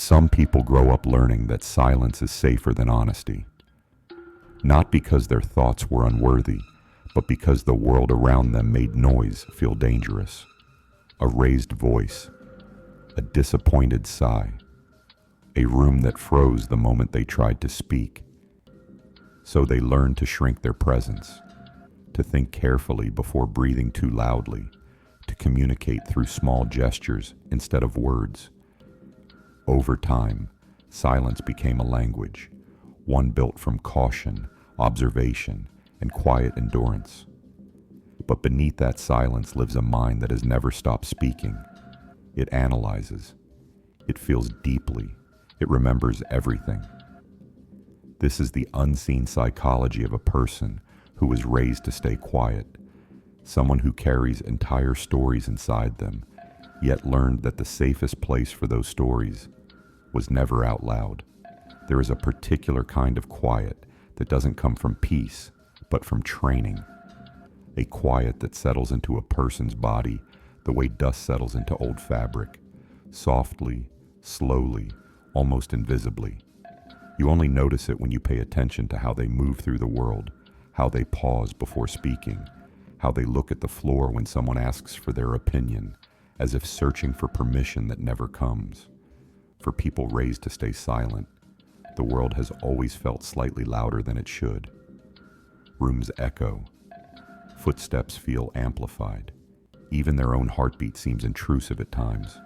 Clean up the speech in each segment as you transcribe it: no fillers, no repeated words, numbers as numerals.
Some people grow up learning that silence is safer than honesty, not because their thoughts were unworthy, but because the world around them made noise feel dangerous. A raised voice, a disappointed sigh, a room that froze the moment they tried to speak. So they learned to shrink their presence, to think carefully before breathing too loudly, to communicate through small gestures instead of words. Over time, silence became a language, one built from caution, observation, and quiet endurance. But beneath that silence lives a mind that has never stopped speaking. It analyzes. It feels deeply. It remembers everything. This is the unseen psychology of a person who was raised to stay quiet, someone who carries entire stories inside them, yet learned that the safest place for those stories was never out loud. There is a particular kind of quiet that doesn't come from peace, but from training. A quiet that settles into a person's body the way dust settles into old fabric, softly, slowly, almost invisibly. You only notice it when you pay attention to how they move through the world, how they pause before speaking, how they look at the floor when someone asks for their opinion, as if searching for permission that never comes. For people raised to stay silent, the world has always felt slightly louder than it should. Rooms echo. Footsteps feel amplified. Even their own heartbeat seems intrusive at times.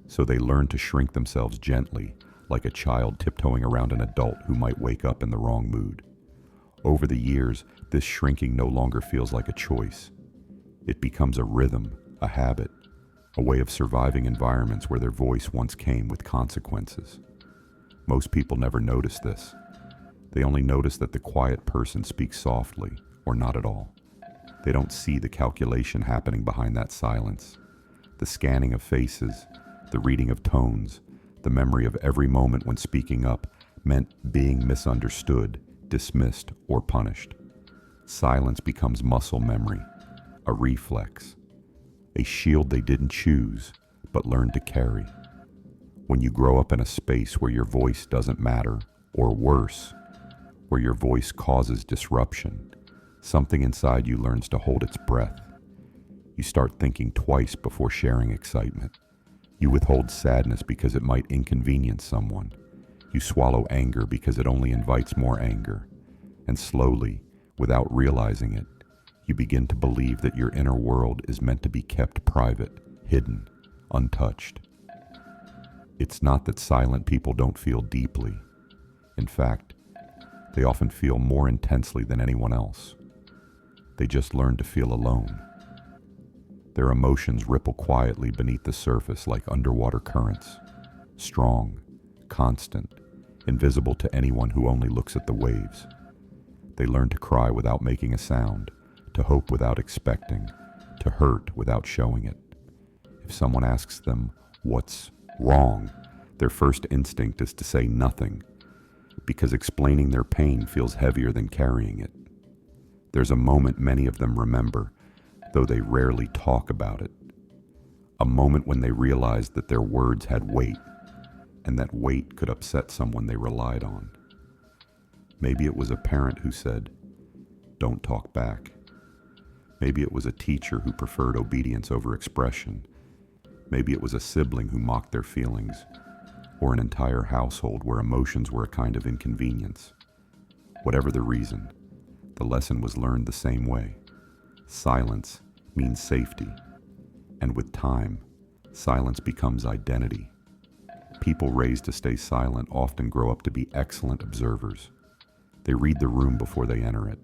So they learn to shrink themselves gently, like a child tiptoeing around an adult who might wake up in the wrong mood. Over the years, this shrinking no longer feels like a choice. It becomes a rhythm, a habit, a way of surviving environments where their voice once came with consequences. Most people never notice this. They only notice that the quiet person speaks softly, or not at all. They don't see the calculation happening behind that silence, the scanning of faces, the reading of tones, the memory of every moment when speaking up meant being misunderstood, dismissed, or punished. Silence becomes muscle memory, a reflex, a shield they didn't choose, but learned to carry. When you grow up in a space where your voice doesn't matter, or worse, where your voice causes disruption, something inside you learns to hold its breath. You start thinking twice before sharing excitement. You withhold sadness because it might inconvenience someone. You swallow anger because it only invites more anger. And slowly, without realizing it, you begin to believe that your inner world is meant to be kept private, hidden, untouched. It's not that silent people don't feel deeply. In fact, they often feel more intensely than anyone else. They just learn to feel alone. Their emotions ripple quietly beneath the surface like underwater currents, strong, constant, invisible to anyone who only looks at the waves. They learn to cry without making a sound, to hope without expecting, to hurt without showing it. If someone asks them, "What's wrong?" their first instinct is to say nothing, because explaining their pain feels heavier than carrying it. There's a moment many of them remember, though they rarely talk about it. A moment when they realized that their words had weight, and that weight could upset someone they relied on. Maybe it was a parent who said, "Don't talk back." Maybe it was a teacher who preferred obedience over expression. Maybe it was a sibling who mocked their feelings, or an entire household where emotions were a kind of inconvenience. Whatever the reason, the lesson was learned the same way. Silence means safety, and with time, silence becomes identity. People raised to stay silent often grow up to be excellent observers. They read the room before they enter it.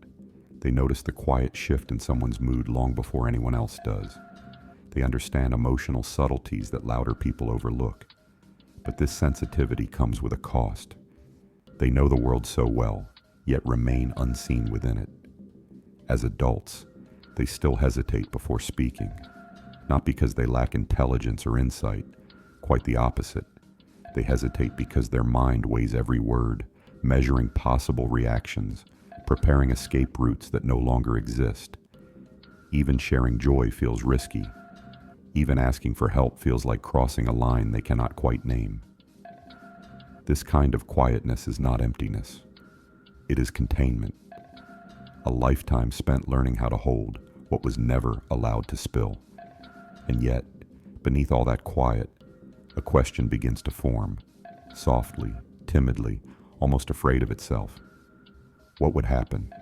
They notice the quiet shift in someone's mood long before anyone else does. They understand emotional subtleties that louder people overlook. But this sensitivity comes with a cost. They know the world so well, yet remain unseen within it. As adults, they still hesitate before speaking, not because they lack intelligence or insight, quite the opposite. They hesitate because their mind weighs every word, measuring possible reactions, preparing escape routes that no longer exist. Even sharing joy feels risky. Even asking for help feels like crossing a line they cannot quite name. This kind of quietness is not emptiness. It is containment, a lifetime spent learning how to hold what was never allowed to spill. And yet, beneath all that quiet, a question begins to form, softly, timidly, almost afraid of itself. What would happen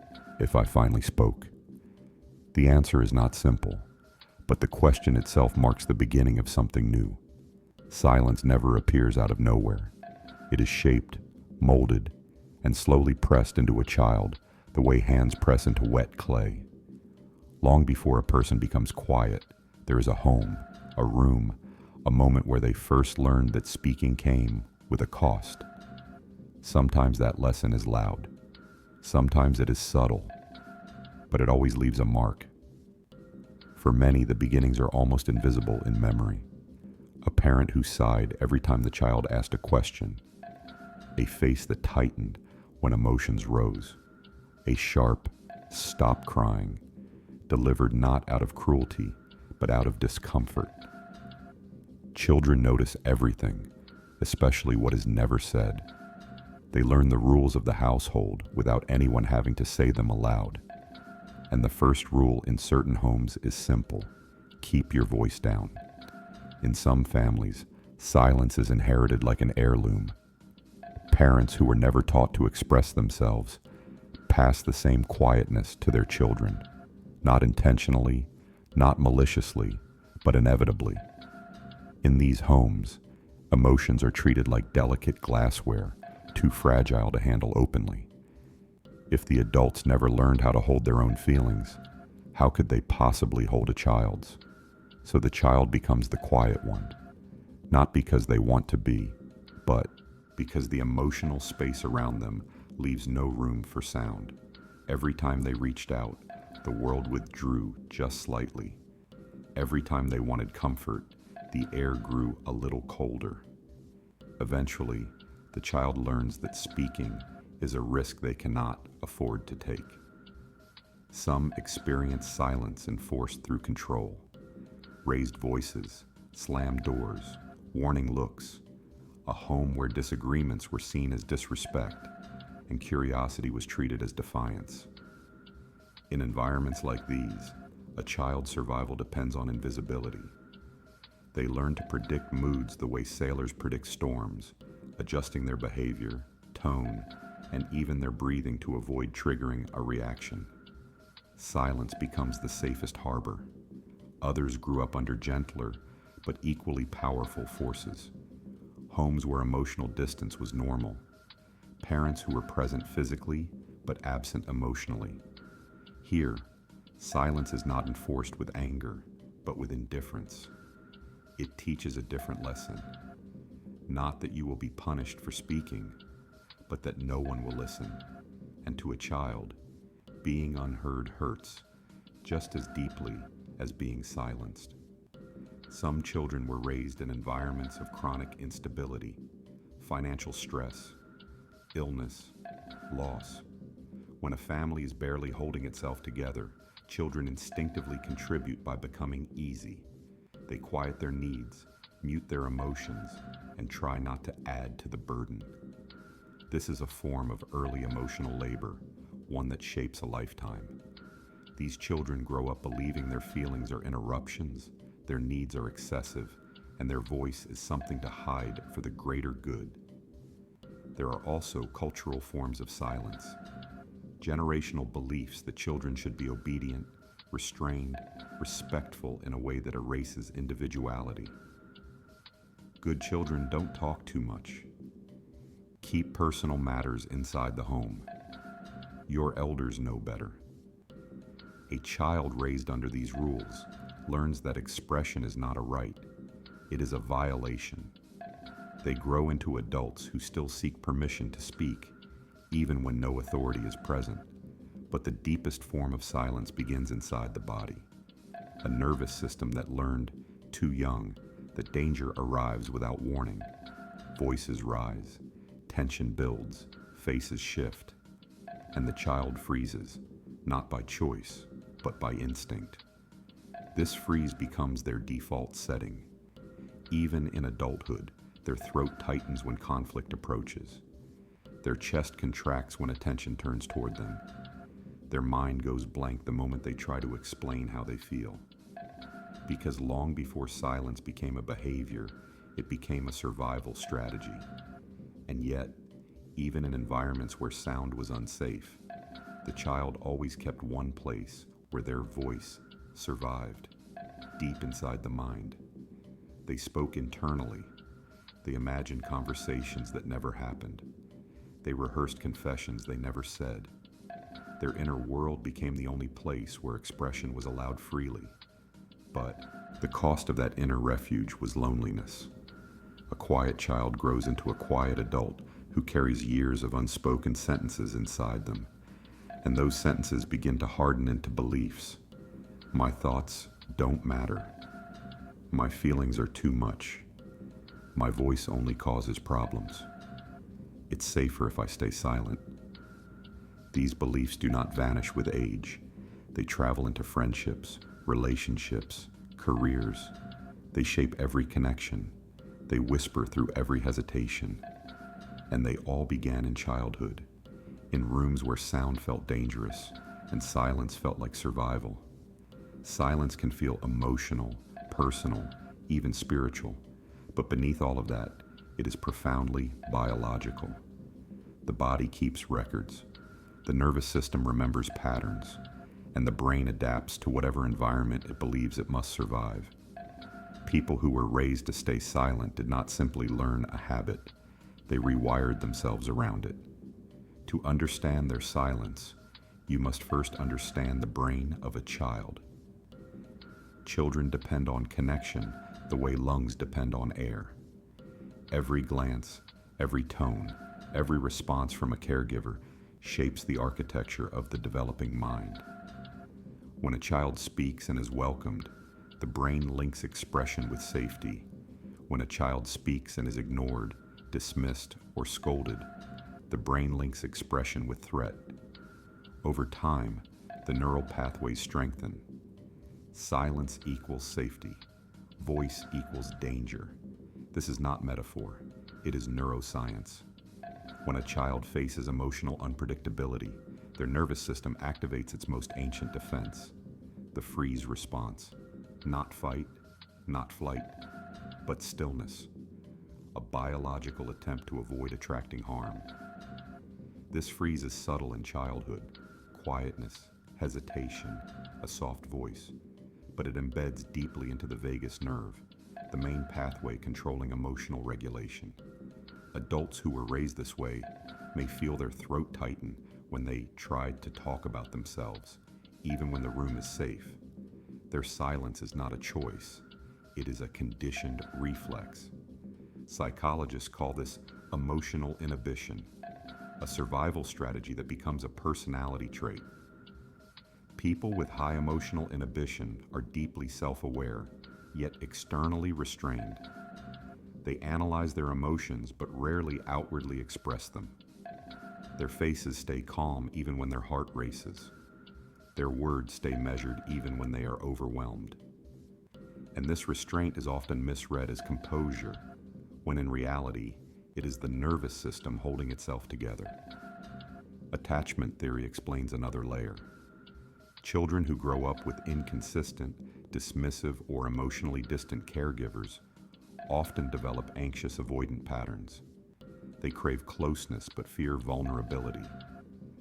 if I finally spoke? The answer is not simple, but the question itself marks the beginning of something new. Silence never appears out of nowhere. It is shaped, molded, and slowly pressed into a child the way hands press into wet clay. Long before a person becomes quiet, there is a home, a room, a moment where they first learned that speaking came with a cost. Sometimes that lesson is loud. Sometimes it is subtle, but it always leaves a mark. For many, the beginnings are almost invisible in memory. A parent who sighed every time the child asked a question. A face that tightened when emotions rose. A sharp, "Stop crying," delivered not out of cruelty, but out of discomfort. Children notice everything, especially what is never said. They learn the rules of the household without anyone having to say them aloud. And the first rule in certain homes is simple: keep your voice down. In some families, silence is inherited like an heirloom. Parents who were never taught to express themselves pass the same quietness to their children, not intentionally, not maliciously, but inevitably. In these homes, emotions are treated like delicate glassware, too fragile to handle openly. If the adults never learned how to hold their own feelings, how could they possibly hold a child's? So the child becomes the quiet one, not because they want to be, but because the emotional space around them leaves no room for sound. Every time they reached out, the world withdrew just slightly. Every time they wanted comfort, the air grew a little colder. Eventually, the child learns that speaking is a risk they cannot afford to take. Some experience silence enforced through control. Raised voices, slammed doors, warning looks, a home where disagreements were seen as disrespect and curiosity was treated as defiance. In environments like these, a child's survival depends on invisibility. They learn to predict moods the way sailors predict storms, adjusting their behavior, tone, and even their breathing to avoid triggering a reaction. Silence becomes the safest harbor. Others grew up under gentler, but equally powerful forces. Homes where emotional distance was normal. Parents who were present physically, but absent emotionally. Here, silence is not enforced with anger, but with indifference. It teaches a different lesson. Not that you will be punished for speaking, but that no one will listen. And to a child, being unheard hurts just as deeply as being silenced. Some children were raised in environments of chronic instability, financial stress, illness, loss. When a family is barely holding itself together, children instinctively contribute by becoming easy. They quiet their needs, mute their emotions, and try not to add to the burden. This is a form of early emotional labor, one that shapes a lifetime. These children grow up believing their feelings are interruptions, their needs are excessive, and their voice is something to hide for the greater good. There are also cultural forms of silence. Generational beliefs that children should be obedient, restrained, respectful in a way that erases individuality. Good children don't talk too much. Keep personal matters inside the home. Your elders know better. A child raised under these rules learns that expression is not a right, it is a violation. They grow into adults who still seek permission to speak, even when no authority is present. But the deepest form of silence begins inside the body. A nervous system that learned, too young, that danger arrives without warning. Voices rise, tension builds, faces shift, and the child freezes, not by choice, but by instinct. This freeze becomes their default setting. Even in adulthood, Their throat tightens when conflict approaches. Their chest contracts when attention turns toward them. Their mind goes blank the moment they try to explain how they feel. Because long before silence became a behavior, it became a survival strategy. And yet, even in environments where sound was unsafe, the child always kept one place where their voice survived, deep inside the mind. They spoke internally. They imagined conversations that never happened. They rehearsed confessions they never said. Their inner world became the only place where expression was allowed freely. But the cost of that inner refuge was loneliness. A quiet child grows into a quiet adult who carries years of unspoken sentences inside them. And those sentences begin to harden into beliefs. My thoughts don't matter. My feelings are too much. My voice only causes problems. It's safer if I stay silent. These beliefs do not vanish with age. They travel into friendships, relationships, careers. They shape every connection. They whisper through every hesitation. And they all began in childhood, in rooms where sound felt dangerous and silence felt like survival. Silence can feel emotional, personal, even spiritual, but beneath all of that, it is profoundly biological. The body keeps records, the nervous system remembers patterns, and the brain adapts to whatever environment it believes it must survive. People who were raised to stay silent did not simply learn a habit, they rewired themselves around it. To understand their silence, you must first understand the brain of a child. Children depend on connection the way lungs depend on air. Every glance, every tone, every response from a caregiver shapes the architecture of the developing mind. When a child speaks and is welcomed, the brain links expression with safety. When a child speaks and is ignored, dismissed, or scolded, the brain links expression with threat. Over time, the neural pathways strengthen. Silence equals safety. Voice equals danger. This is not metaphor. It is neuroscience. When a child faces emotional unpredictability, their nervous system activates its most ancient defense, the freeze response. Not fight, not flight, but stillness. A biological attempt to avoid attracting harm. This freeze is subtle in childhood. Quietness, hesitation, a soft voice. But it embeds deeply into the vagus nerve, the main pathway controlling emotional regulation. Adults who were raised this way may feel their throat tighten when they tried to talk about themselves, even when the room is safe. Their silence is not a choice, it is a conditioned reflex. Psychologists call this emotional inhibition, a survival strategy that becomes a personality trait. People with high emotional inhibition are deeply self-aware, yet externally restrained. They analyze their emotions but rarely outwardly express them. Their faces stay calm even when their heart races. Their words stay measured even when they are overwhelmed. And this restraint is often misread as composure, when in reality, it is the nervous system holding itself together. Attachment theory explains another layer. Children who grow up with inconsistent, dismissive, or emotionally distant caregivers often develop anxious avoidant patterns. They crave closeness but fear vulnerability.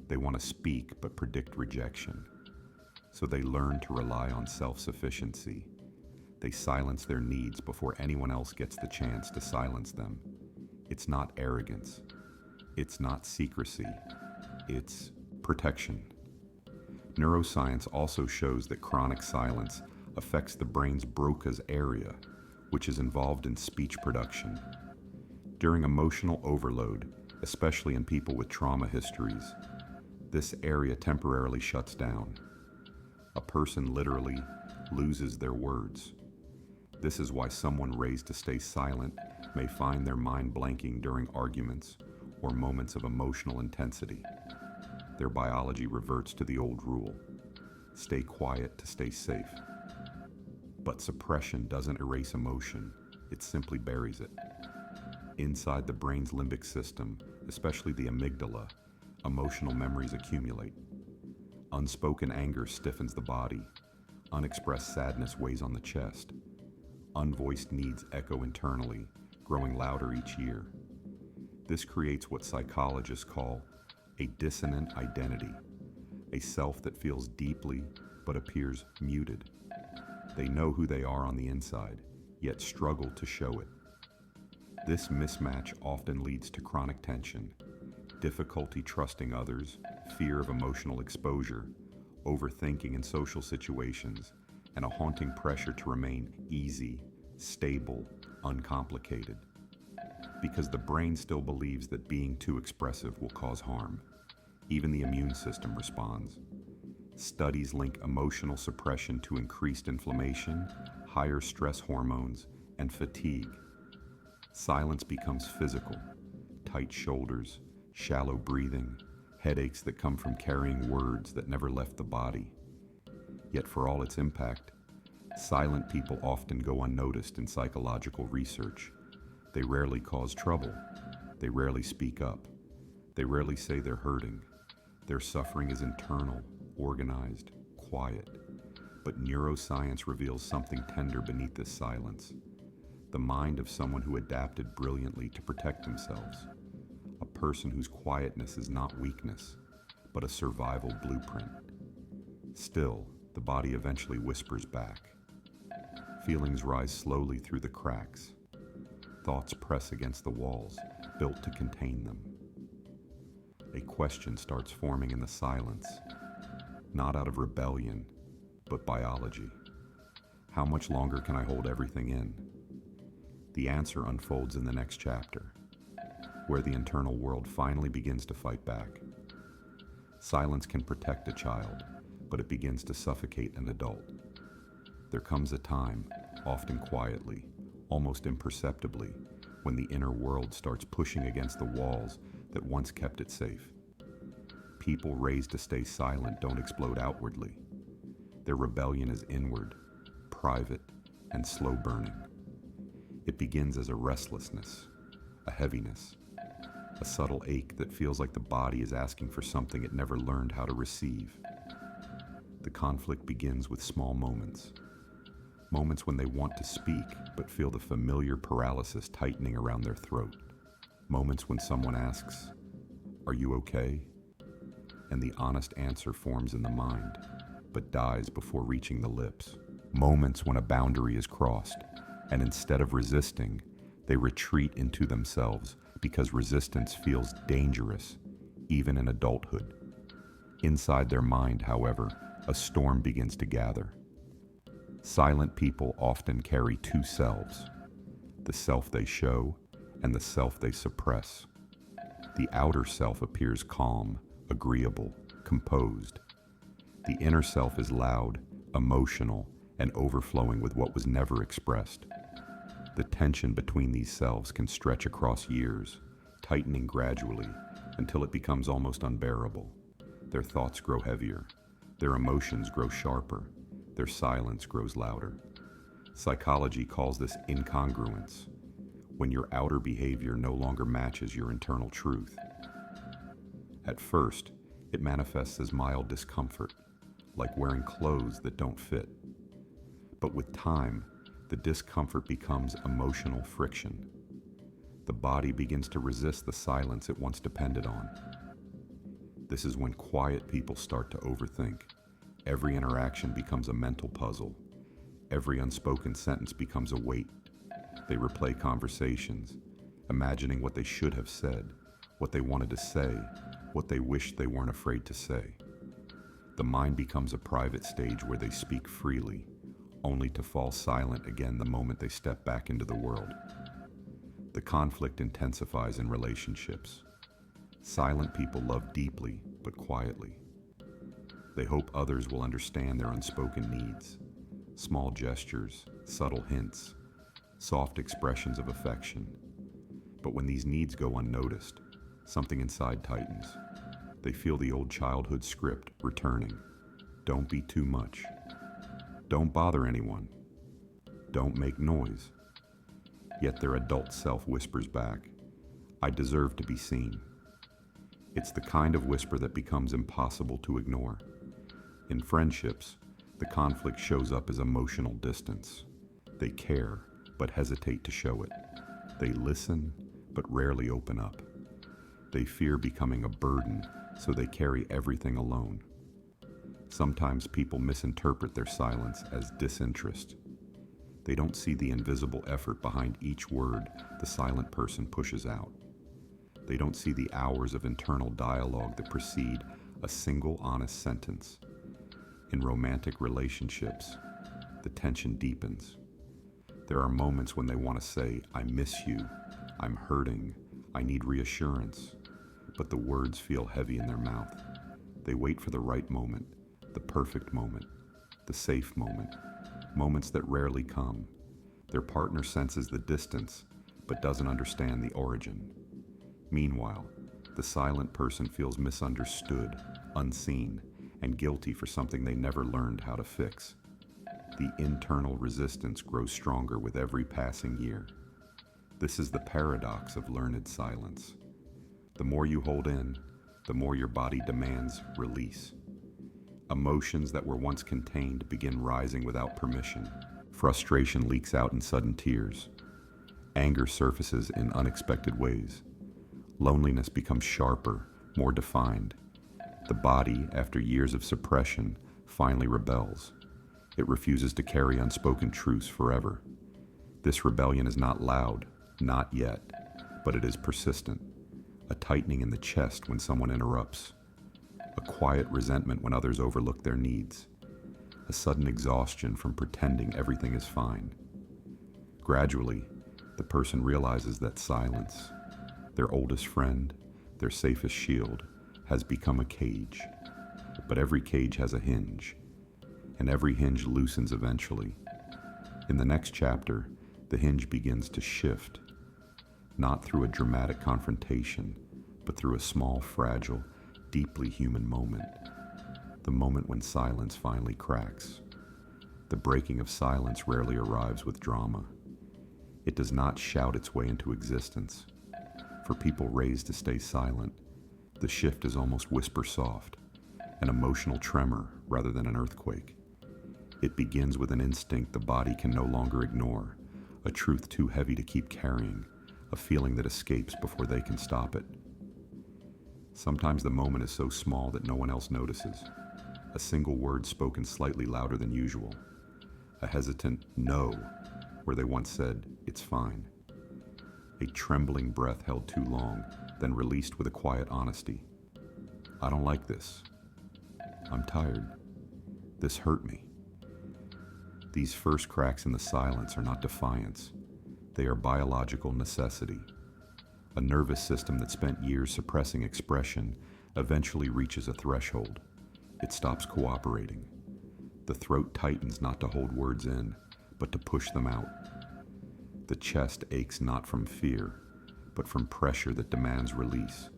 They want to speak but predict rejection. So they learn to rely on self-sufficiency. They silence their needs before anyone else gets the chance to silence them. It's not arrogance. It's not secrecy. It's protection. Neuroscience also shows that chronic silence affects the brain's Broca's area, which is involved in speech production. During emotional overload, especially in people with trauma histories, this area temporarily shuts down. A person literally loses their words. This is why someone raised to stay silent may find their mind blanking during arguments or moments of emotional intensity. Their biology reverts to the old rule: stay quiet to stay safe. But suppression doesn't erase emotion, it simply buries it. Inside the brain's limbic system, especially the amygdala, emotional memories accumulate. Unspoken anger stiffens the body. Unexpressed sadness weighs on the chest. Unvoiced needs echo internally, growing louder each year. This creates what psychologists call a dissonant identity, a self that feels deeply but appears muted. They know who they are on the inside, yet struggle to show it. This mismatch often leads to chronic tension, difficulty trusting others, fear of emotional exposure, overthinking in social situations, and a haunting pressure to remain easy, stable, uncomplicated. Because the brain still believes that being too expressive will cause harm. Even the immune system responds. Studies link emotional suppression to increased inflammation, higher stress hormones, and fatigue. Silence becomes physical. Tight shoulders, shallow breathing, headaches that come from carrying words that never left the body. Yet for all its impact, silent people often go unnoticed in psychological research. They rarely cause trouble. They rarely speak up. They rarely say they're hurting. Their suffering is internal, organized, quiet. But neuroscience reveals something tender beneath this silence. The mind of someone who adapted brilliantly to protect themselves. A person whose quietness is not weakness, but a survival blueprint. Still, the body eventually whispers back. Feelings rise slowly through the cracks. Thoughts press against the walls, built to contain them. A question starts forming in the silence, not out of rebellion, but biology. How much longer can I hold everything in? The answer unfolds in the next chapter, where the internal world finally begins to fight back. Silence can protect a child, but it begins to suffocate an adult. There comes a time, often quietly, almost imperceptibly, when the inner world starts pushing against the walls that once kept it safe. People raised to stay silent don't explode outwardly. Their rebellion is inward, private, and slow burning. It begins as a restlessness, a heaviness, a subtle ache that feels like the body is asking for something it never learned how to receive. The conflict begins with small moments. Moments when they want to speak, but feel the familiar paralysis tightening around their throat. Moments when someone asks, "Are you okay?" And the honest answer forms in the mind, but dies before reaching the lips. Moments when a boundary is crossed, and instead of resisting, they retreat into themselves because resistance feels dangerous, even in adulthood. Inside their mind, however, a storm begins to gather. Silent people often carry two selves, the self they show and the self they suppress. The outer self appears calm, agreeable, composed. The inner self is loud, emotional, and overflowing with what was never expressed. The tension between these selves can stretch across years, tightening gradually until it becomes almost unbearable. Their thoughts grow heavier, their emotions grow sharper, their silence grows louder. Psychology calls this incongruence, when your outer behavior no longer matches your internal truth. At first, it manifests as mild discomfort, like wearing clothes that don't fit. But with time, the discomfort becomes emotional friction. The body begins to resist the silence it once depended on. This is when quiet people start to overthink. Every interaction becomes a mental puzzle. Every unspoken sentence becomes a weight. They replay conversations, imagining what they should have said, what they wanted to say, what they wished they weren't afraid to say. The mind becomes a private stage where they speak freely, only to fall silent again the moment they step back into the world. The conflict intensifies in relationships. Silent people love deeply, but quietly. They hope others will understand their unspoken needs. Small gestures, subtle hints, soft expressions of affection. But when these needs go unnoticed, something inside tightens. They feel the old childhood script returning. Don't be too much. Don't bother anyone. Don't make noise. Yet their adult self whispers back, I deserve to be seen. It's the kind of whisper that becomes impossible to ignore. In friendships, the conflict shows up as emotional distance. They care, but hesitate to show it. They listen, but rarely open up. They fear becoming a burden, so they carry everything alone. Sometimes people misinterpret their silence as disinterest. They don't see the invisible effort behind each word the silent person pushes out. They don't see the hours of internal dialogue that precede a single honest sentence. In romantic relationships, the tension deepens. There are moments when they want to say, I miss you, I'm hurting, I need reassurance, but the words feel heavy in their mouth. They wait for the right moment, the perfect moment, the safe moment, moments that rarely come. Their partner senses the distance, but doesn't understand the origin. Meanwhile, the silent person feels misunderstood, unseen, and guilty for something they never learned how to fix. The internal resistance grows stronger with every passing year. This is the paradox of learned silence. The more you hold in, the more your body demands release. Emotions that were once contained begin rising without permission. Frustration leaks out in sudden tears. Anger surfaces in unexpected ways. Loneliness becomes sharper, more defined. The body, after years of suppression, finally rebels. It refuses to carry unspoken truths forever. This rebellion is not loud, not yet, but it is persistent. A tightening in the chest when someone interrupts. A quiet resentment when others overlook their needs. A sudden exhaustion from pretending everything is fine. Gradually, the person realizes that silence, their oldest friend, their safest shield, has become a cage. But every cage has a hinge, and every hinge loosens eventually. In the next chapter, the hinge begins to shift, not through a dramatic confrontation, but through a small, fragile, deeply human moment. The moment when silence finally cracks. The breaking of silence rarely arrives with drama. It does not shout its way into existence. For people raised to stay silent, the shift is almost whisper soft, an emotional tremor rather than an earthquake. It begins with an instinct the body can no longer ignore, a truth too heavy to keep carrying, a feeling that escapes before they can stop it. Sometimes the moment is so small that no one else notices. A single word spoken slightly louder than usual. A hesitant no, where they once said, it's fine. A trembling breath held too long, then released with a quiet honesty. I don't like this. I'm tired. This hurt me. These first cracks in the silence are not defiance. They are biological necessity. A nervous system that spent years suppressing expression eventually reaches a threshold. It stops cooperating. The throat tightens not to hold words in, but to push them out. The chest aches not from fear, but from pressure that demands release.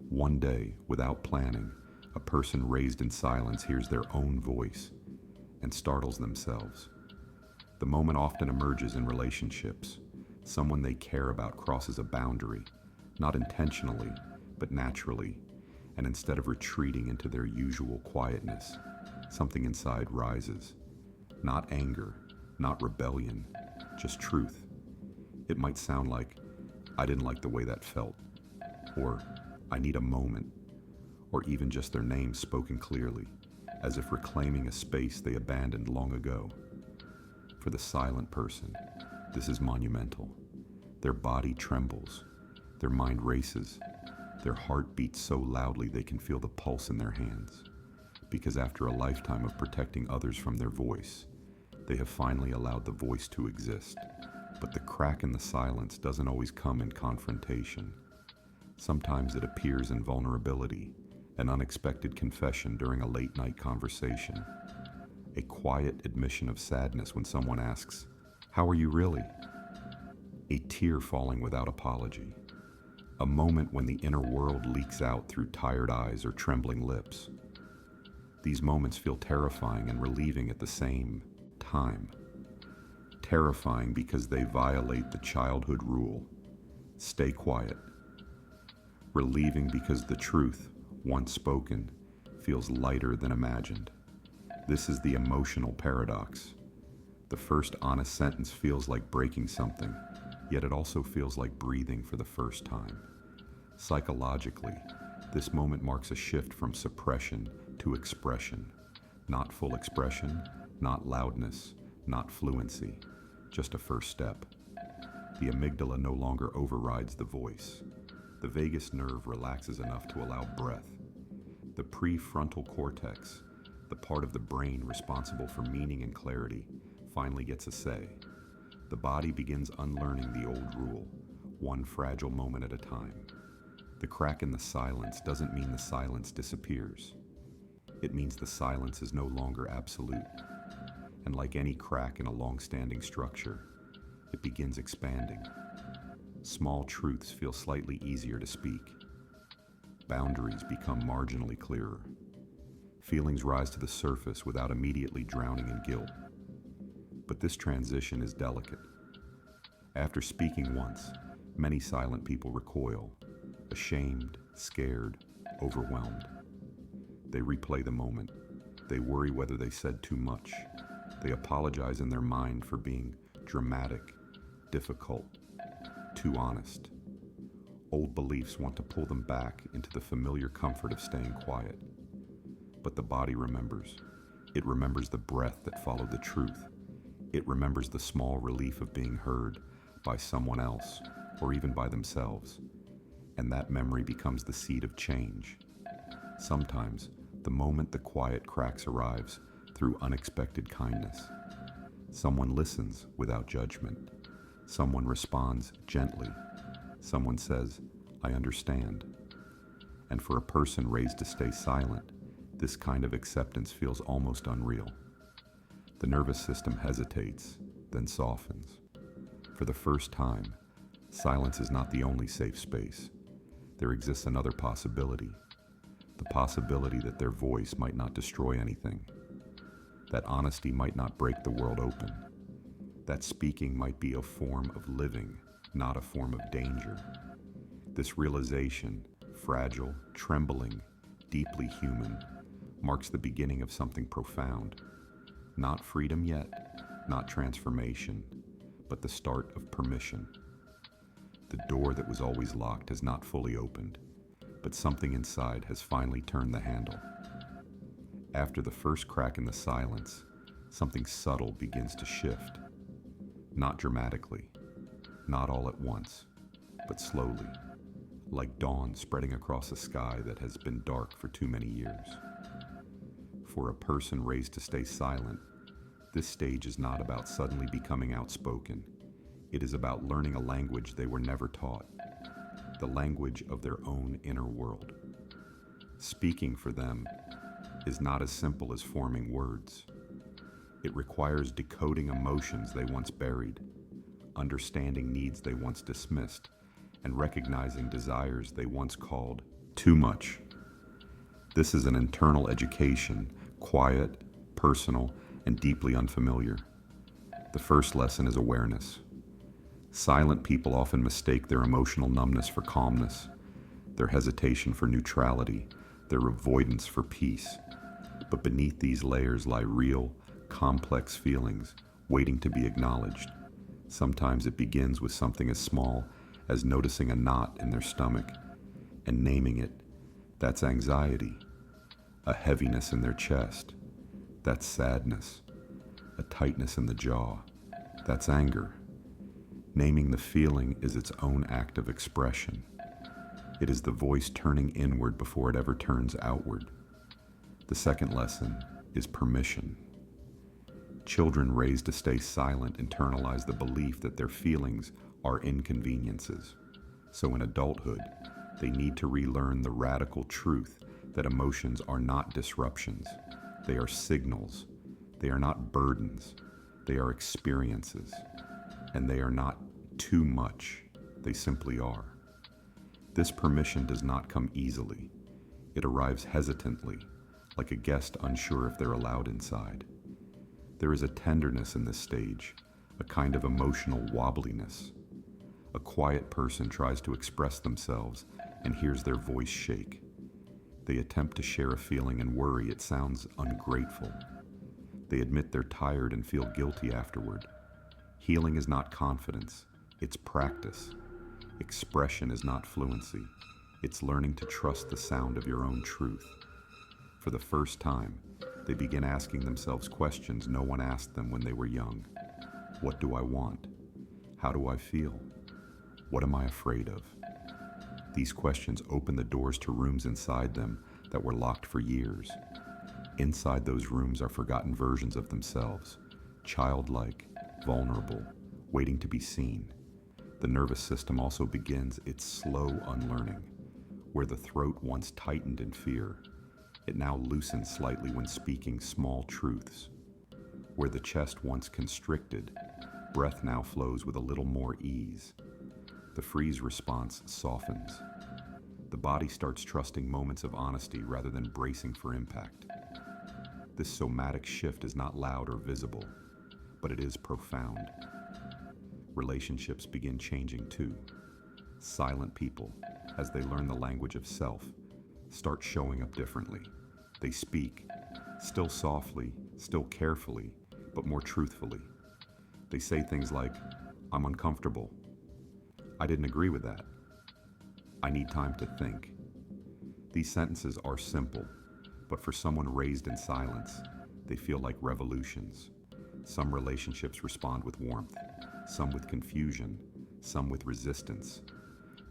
One day, without planning, a person raised in silence hears their own voice and startles themselves. The moment often emerges in relationships. Someone they care about crosses a boundary, not intentionally, but naturally, and instead of retreating into their usual quietness, something inside rises. Not anger, not rebellion, just truth. It might sound like, I didn't like the way that felt, or I need a moment, or even just their name spoken clearly, as if reclaiming a space they abandoned long ago. For the silent person, this is monumental. Their body trembles, their mind races, their heart beats so loudly they can feel the pulse in their hands. Because after a lifetime of protecting others from their voice, they have finally allowed the voice to exist. But the crack in the silence doesn't always come in confrontation. Sometimes it appears in vulnerability, an unexpected confession during a late-night conversation, a quiet admission of sadness when someone asks, "How are you really?" A tear falling without apology, a moment when the inner world leaks out through tired eyes or trembling lips. These moments feel terrifying and relieving at the same time. terrifying because they violate the childhood rule: stay quiet. Relieving because the truth, once spoken, feels lighter than imagined. This is the emotional paradox. The first honest sentence feels like breaking something, yet it also feels like breathing for the first time. Psychologically, this moment marks a shift from suppression to expression. Not full expression, not loudness, not fluency, just a first step. The amygdala no longer overrides the voice. The vagus nerve relaxes enough to allow breath. The prefrontal cortex, the part of the brain responsible for meaning and clarity, finally gets a say. The body begins unlearning the old rule, one fragile moment at a time. The crack in the silence doesn't mean the silence disappears. It means the silence is no longer absolute. And like any crack in a long-standing structure, it begins expanding. Small truths feel slightly easier to speak. Boundaries become marginally clearer. Feelings rise to the surface without immediately drowning in guilt. But this transition is delicate. After speaking once, many silent people recoil, ashamed, scared, overwhelmed. They replay the moment. They worry whether they said too much. They apologize in their mind for being dramatic, difficult, too honest. Old beliefs want to pull them back into the familiar comfort of staying quiet. But the body remembers. It remembers the breath that followed the truth. It remembers the small relief of being heard by someone else, or even by themselves. And that memory becomes the seed of change. Sometimes, the moment the quiet cracks arrives through unexpected kindness. Someone listens without judgment. Someone responds gently. Someone says, "I understand." And for a person raised to stay silent, this kind of acceptance feels almost unreal. The nervous system hesitates, then softens. For the first time, silence is not the only safe space. There exists another possibility. The possibility that their voice might not destroy anything. That honesty might not break the world open. That speaking might be a form of living, not a form of danger. This realization, fragile, trembling, deeply human, marks the beginning of something profound. Not freedom yet, not transformation, but the start of permission. The door that was always locked has not fully opened, but something inside has finally turned the handle. After the first crack in the silence, something subtle begins to shift. Not dramatically, not all at once, but slowly, like dawn spreading across a sky that has been dark for too many years. For a person raised to stay silent, this stage is not about suddenly becoming outspoken. It is about learning a language they were never taught, the language of their own inner world. Speaking for them is not as simple as forming words. It requires decoding emotions they once buried, understanding needs they once dismissed, and recognizing desires they once called too much. This is an internal education, quiet, personal, and deeply unfamiliar. The first lesson is awareness. Silent people often mistake their emotional numbness for calmness, their hesitation for neutrality, their avoidance for peace. But beneath these layers lie real, complex feelings waiting to be acknowledged. Sometimes it begins with something as small as noticing a knot in their stomach and naming it. That's anxiety. A heaviness in their chest. That's sadness. A tightness in the jaw. That's anger. Naming the feeling is its own act of expression. It is the voice turning inward before it ever turns outward. The second lesson is permission. Children raised to stay silent internalize the belief that their feelings are inconveniences. So in adulthood, they need to relearn the radical truth that emotions are not disruptions. They are signals. They are not burdens. They are experiences. And they are not too much. They simply are. This permission does not come easily. It arrives hesitantly, like a guest unsure if they're allowed inside. There is a tenderness in this stage, a kind of emotional wobbliness. A quiet person tries to express themselves and hears their voice shake. They attempt to share a feeling and worry. It sounds ungrateful. They admit they're tired and feel guilty afterward. Healing is not confidence, it's practice. Expression is not fluency, it's learning to trust the sound of your own truth. For the first time, they begin asking themselves questions no one asked them when they were young. What do I want? How do I feel? What am I afraid of? These questions open the doors to rooms inside them that were locked for years. Inside those rooms are forgotten versions of themselves, childlike, vulnerable, waiting to be seen. The nervous system also begins its slow unlearning. Where the throat once tightened in fear, it now loosens slightly when speaking small truths. Where the chest once constricted, breath now flows with a little more ease. The freeze response softens. The body starts trusting moments of honesty rather than bracing for impact. This somatic shift is not loud or visible, but it is profound. Relationships begin changing too. Silent people, as they learn the language of self, start showing up differently. They speak, still softly, still carefully, but more truthfully. They say things like, "I'm uncomfortable. I didn't agree with that. I need time to think." These sentences are simple, but for someone raised in silence, they feel like revolutions. Some relationships respond with warmth, some with confusion, some with resistance.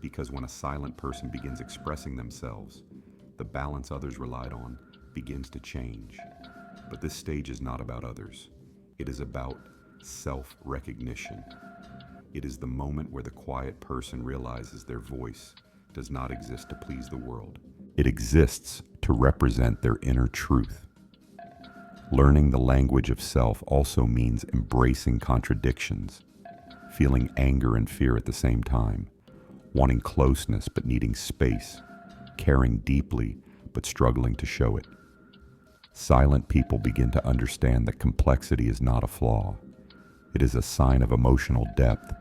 Because when a silent person begins expressing themselves, the balance others relied on begins to change. But this stage is not about others. It is about self-recognition. It is the moment where the quiet person realizes their voice does not exist to please the world. It exists to represent their inner truth. Learning the language of self also means embracing contradictions, feeling anger and fear at the same time, wanting closeness but needing space, caring deeply but struggling to show it. Silent people begin to understand that complexity is not a flaw. It is a sign of emotional depth.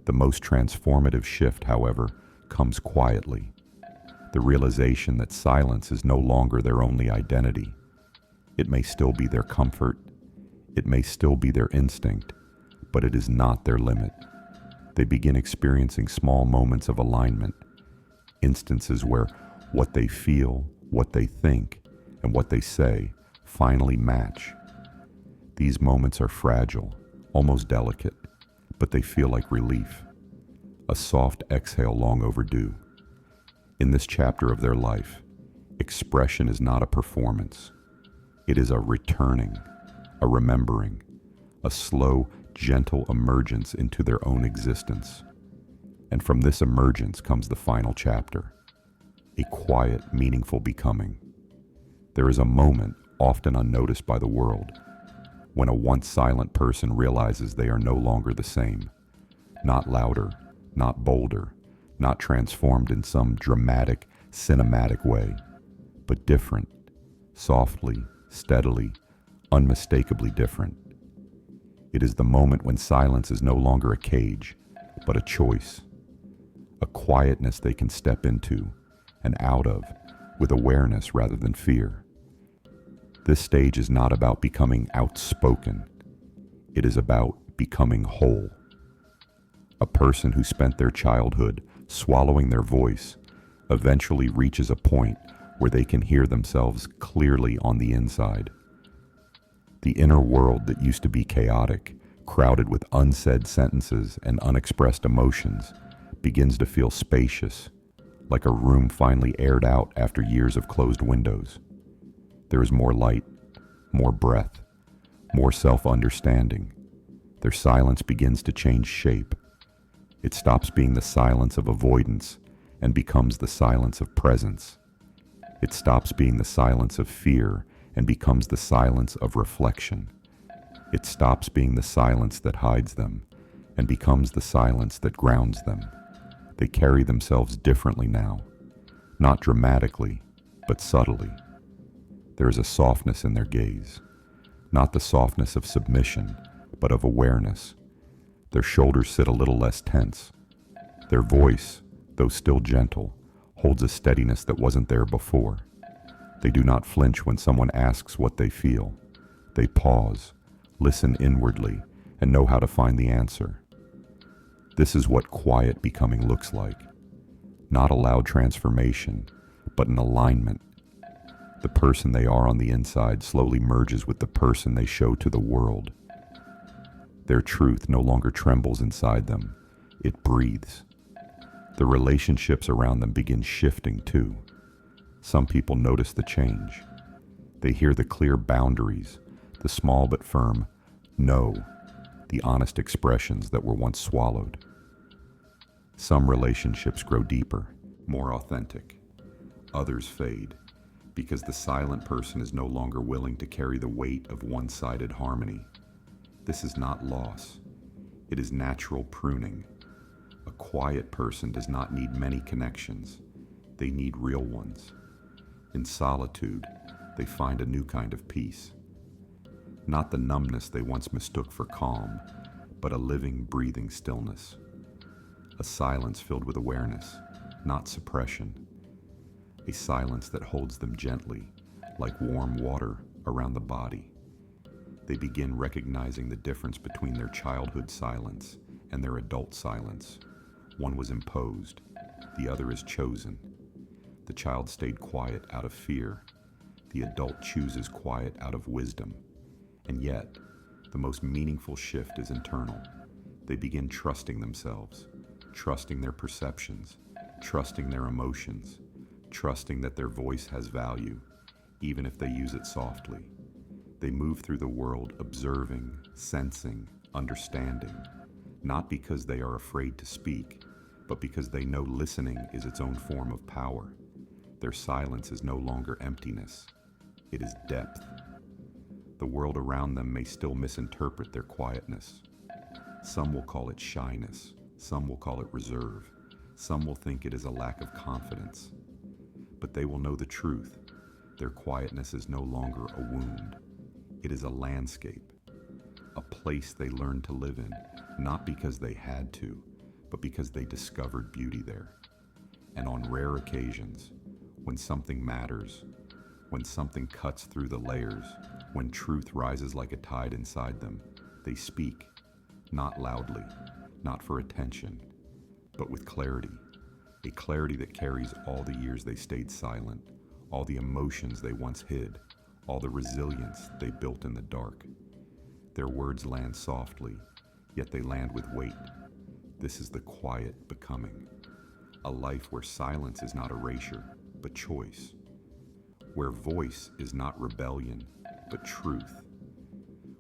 The most transformative shift, however, comes quietly. The realization that silence is no longer their only identity. It may still be their comfort, it may still be their instinct, but it is not their limit. They begin experiencing small moments of alignment, instances where what they feel, what they think, and what they say finally match. These moments are fragile, almost delicate, but they feel like relief, a soft exhale long overdue. In this chapter of their life, expression is not a performance. It is a returning, a remembering, a slow, gentle emergence into their own existence. And from this emergence comes the final chapter, a quiet, meaningful becoming. There is a moment, often unnoticed by the world, when a once silent person realizes they are no longer the same, not louder, not bolder, not transformed in some dramatic, cinematic way, but different, softly, steadily, unmistakably different. It is the moment when silence is no longer a cage, but a choice, a quietness they can step into and out of with awareness rather than fear. This stage is not about becoming outspoken. It is about becoming whole. A person who spent their childhood swallowing their voice eventually reaches a point where they can hear themselves clearly on the inside. The inner world that used to be chaotic, crowded with unsaid sentences and unexpressed emotions, begins to feel spacious, like a room finally aired out after years of closed windows. There is more light, more breath, more self-understanding. Their silence begins to change shape. It stops being the silence of avoidance and becomes the silence of presence. It stops being the silence of fear and becomes the silence of reflection. It stops being the silence that hides them and becomes the silence that grounds them. They carry themselves differently now, not dramatically, but subtly. There is a softness in their gaze, not the softness of submission, but of awareness, Their shoulders sit a little less tense. Their voice, though still gentle, holds a steadiness that wasn't there before. They do not flinch when someone asks what they feel. They pause, listen inwardly, and know how to find the answer. This is what quiet becoming looks like. Not a loud transformation, but an alignment. The person they are on the inside slowly merges with the person they show to the world. Their truth no longer trembles inside them, it breathes. The relationships around them begin shifting too. Some people notice the change. They hear the clear boundaries, the small but firm no, the honest expressions that were once swallowed. Some relationships grow deeper, more authentic. Others fade, because the silent person is no longer willing to carry the weight of one-sided harmony. This is not loss. It is natural pruning. A quiet person does not need many connections. They need real ones. In solitude, they find a new kind of peace. Not the numbness they once mistook for calm, but a living, breathing stillness. A silence filled with awareness, not suppression. A silence that holds them gently, like warm water around the body. They begin recognizing the difference between their childhood silence and their adult silence. One was imposed, the other is chosen. The child stayed quiet out of fear. The adult chooses quiet out of wisdom. And yet, the most meaningful shift is internal. They begin trusting themselves, trusting their perceptions, trusting their emotions, trusting that their voice has value, even if they use it softly. They move through the world observing, sensing, understanding, not because they are afraid to speak, but because they know listening is its own form of power. Their silence is no longer emptiness. It is depth. The world around them may still misinterpret their quietness. Some will call it shyness. Some will call it reserve. Some will think it is a lack of confidence. But they will know the truth. Their quietness is no longer a wound. It is a landscape, a place they learned to live in, not because they had to, but because they discovered beauty there. And on rare occasions, when something matters, when something cuts through the layers, when truth rises like a tide inside them, they speak, not loudly, not for attention, but with clarity. A clarity that carries all the years they stayed silent, all the emotions they once hid, all the resilience they built in the dark. Their words land softly, yet they land with weight. This is the quiet becoming. A life where silence is not erasure, but choice. Where voice is not rebellion, but truth.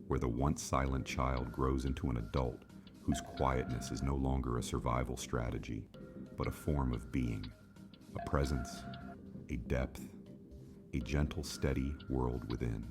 Where the once silent child grows into an adult whose quietness is no longer a survival strategy, but a form of being, a presence, a depth, a gentle, steady world within.